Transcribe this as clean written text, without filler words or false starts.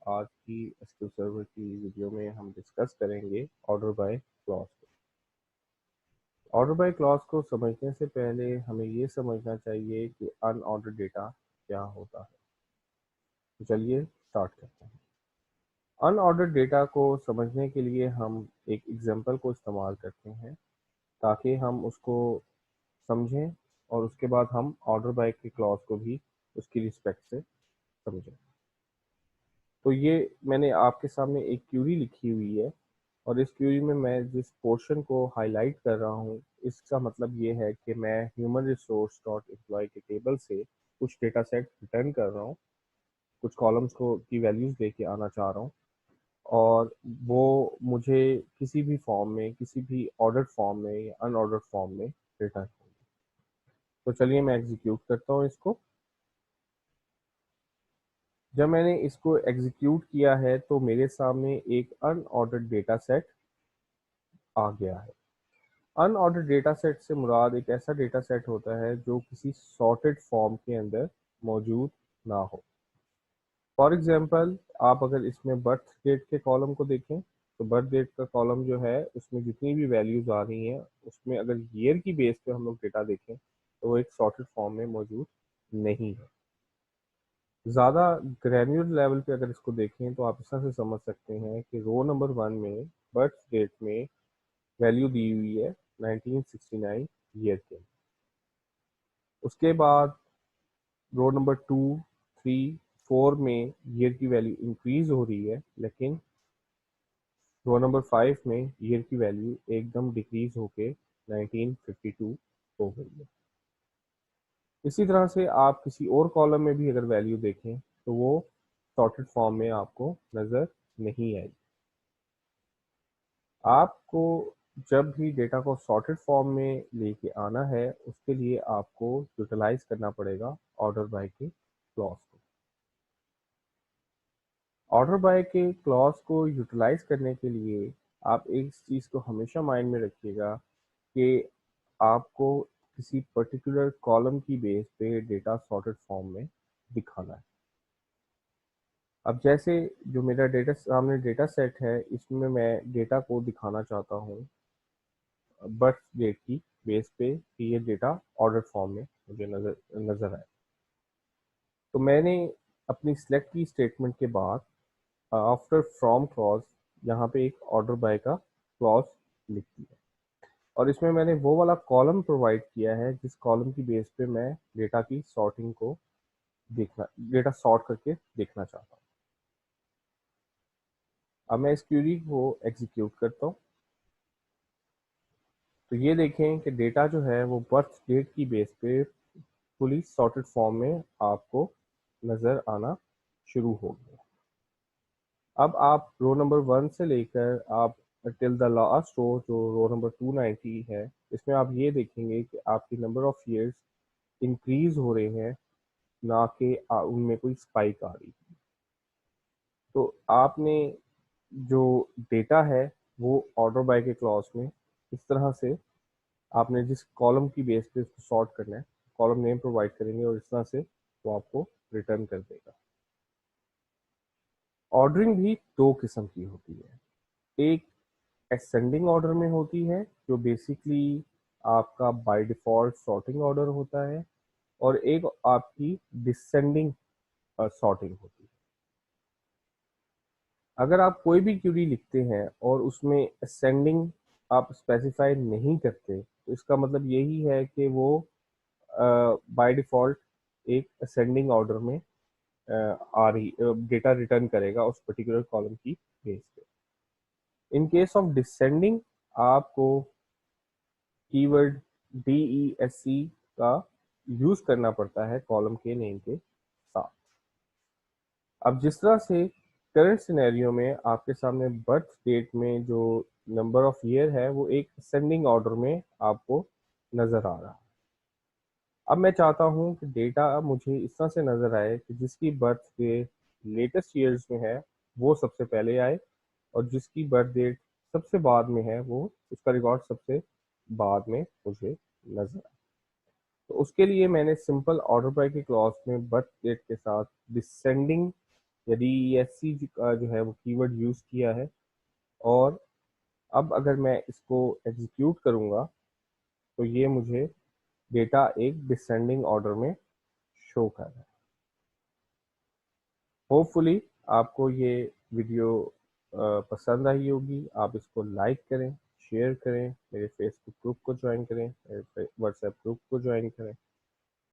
आज की SQ server की वीडियो में हम डिस्कस करेंगे ऑर्डर बाय क्लॉज को। ऑर्डर बाय क्लॉज को समझने से पहले हमें ये समझना चाहिए कि अनऑर्डर्ड डेटा क्या होता है। तो चलिए स्टार्ट करते हैं। अनऑर्डर्ड डेटा को समझने के लिए हम एक एग्जांपल को इस्तेमाल करते हैं ताकि हम उसको समझें और उसके बाद हम ऑर्डर बाय के क्लॉज को भी उसकी रिस्पेक्ट से समझें। तो ये मैंने आपके सामने एक क्यूरी लिखी हुई है और इस क्यूरी में मैं जिस पोर्शन को हाईलाइट कर रहा हूँ इसका मतलब ये है कि मैं ह्यूमन रिसोर्स डॉट एम्प्लॉय के टेबल से कुछ डेटा सेट रिटर्न कर रहा हूँ, कुछ कॉलम्स को की वैल्यूज़ लेके आना चाह रहा हूँ और वो मुझे किसी भी फॉर्म में, किसी भी ऑर्डर्ड फॉर्म में या अनऑर्डर्ड फॉर्म में रिटर्न होंगे। तो चलिए मैं एग्जीक्यूट करता हूँ इसको। जब मैंने इसको एग्जीक्यूट किया है तो मेरे सामने एक अनऑर्डर्ड डेटा सेट आ गया है। अनऑर्डर्ड डेटा सेट से मुराद एक ऐसा डेटा सेट होता है जो किसी सॉर्टेड फॉर्म के अंदर मौजूद ना हो। फॉर एग्जांपल, आप अगर इसमें बर्थ डेट के कॉलम को देखें तो बर्थ डेट का कॉलम जो है उसमें जितनी भी वैल्यूज आ रही हैं उसमें अगर ईयर की बेस पे हम लोग डेटा देखें तो वो एक सॉर्टेड फॉर्म में मौजूद नहीं है। ज़्यादा ग्रैन्युलर लेवल पे अगर इसको देखें तो आप इस तरह से समझ सकते हैं कि रो नंबर 1 में बर्थ डेट में वैल्यू दी हुई है 1969 ईयर के। उसके बाद रो नंबर 2, 3, 4 में ईयर की वैल्यू इंक्रीज हो रही है, लेकिन रो नंबर 5 में ईयर की वैल्यू एकदम डिक्रीज होके 1952 हो गई है। इसी तरह से आप किसी और कॉलम में भी अगर वैल्यू देखें तो वो सॉर्टेड फॉर्म में आपको नज़र नहीं आएगी। आपको जब भी डेटा को सॉर्टेड फॉर्म में लेके आना है उसके लिए आपको यूटिलाइज करना पड़ेगा ऑर्डर बाय के क्लॉज को। ऑर्डर बाय के क्लॉज को यूटिलाइज करने के लिए आप एक चीज़ को हमेशा माइंड में रखिएगा कि आपको किसी पर्टिकुलर कॉलम की बेस पे डेटा सॉर्टेड फॉर्म में दिखाना है। अब जैसे जो मेरा डेटा सामने डेटा सेट है इसमें मैं डेटा को दिखाना चाहता हूँ बर्थ डेट की बेस पे कि ये डेटा ऑर्डर फॉर्म में मुझे नज़र आए। तो मैंने अपनी सिलेक्ट की स्टेटमेंट के बाद आफ्टर फ्रॉम क्लॉज यहाँ पे एक ऑर्डर बाय का क्लॉज लिख दिया और इसमें मैंने वो वाला कॉलम प्रोवाइड किया है जिस कॉलम की बेस पे मैं डेटा की सॉर्टिंग को देखना डेटा सॉर्ट करके देखना चाहता हूँ। अब मैं इस क्वेरी को एग्जीक्यूट करता हूँ तो ये देखें कि डेटा जो है वो बर्थ डेट की बेस पे फुली सॉर्टेड फॉर्म में आपको नज़र आना शुरू हो गया। अब आप रो नंबर 1 से लेकर आप टिल द लास्ट रो जो रो नंबर 290 है इसमें आप ये देखेंगे कि आपकी नंबर ऑफ ईयर्स इंक्रीज हो रहे हैं, ना कि उनमें कोई स्पाइक आ रही है। तो आपने जो डेटा है वो ऑर्डर बाय के क्लॉज में इस तरह से आपने जिस कॉलम की बेस पे उसको सॉर्ट करना है कॉलम नेम प्रोवाइड करेंगे और इस तरह से वो आपको रिटर्न कर देगा। ऑर्डरिंग भी दो किस्म की होती है। एक असेंडिंग ऑर्डर में होती है जो बेसिकली आपका बाय डिफॉल्ट सॉर्टिंग ऑर्डर होता है और एक आपकी डिसेंडिंग सॉर्टिंग होती है। अगर आप कोई भी क्यूरी लिखते हैं और उसमें असेंडिंग आप स्पेसिफाई नहीं करते तो इसका मतलब यही है कि वो बाय डिफॉल्ट एक असेंडिंग ऑर्डर में आ रही डेटा रिटर्न करेगा उस पर्टिकुलर कॉलम की बेस पे। इन केस ऑफ डिसेंडिंग आपको कीवर्ड DESC का यूज करना पड़ता है कॉलम के नेम के साथ। अब जिस तरह से करंट सिनेरियो में आपके सामने बर्थ डेट में जो नंबर ऑफ ईयर है वो एक असेंडिंग ऑर्डर में आपको नजर आ रहा है। अब मैं चाहता हूँ कि डेटा मुझे इस तरह से नजर आए कि जिसकी बर्थ डेट लेटेस्ट ईयर्स में है वो सबसे पहले आए और जिसकी बर्थ डेट सबसे बाद में है वो उसका रिकॉर्ड सबसे बाद में मुझे नजर आए। तो उसके लिए मैंने सिंपल ऑर्डर बाय के क्लॉज में बर्थ डेट के साथ डिसेंडिंग यदि ESC का जो है वो कीवर्ड यूज़ किया है, और अब अगर मैं इसको एग्जीक्यूट करूँगा तो ये मुझे डेटा एक डिसेंडिंग ऑर्डर में शो कर रहा है। होपफुली आपको ये वीडियो पसंद आई होगी। आप इसको लाइक करें, शेयर करें, मेरे फेसबुक ग्रुप को ज्वाइन करें, मेरे व्हाट्सएप ग्रुप को ज्वाइन करें।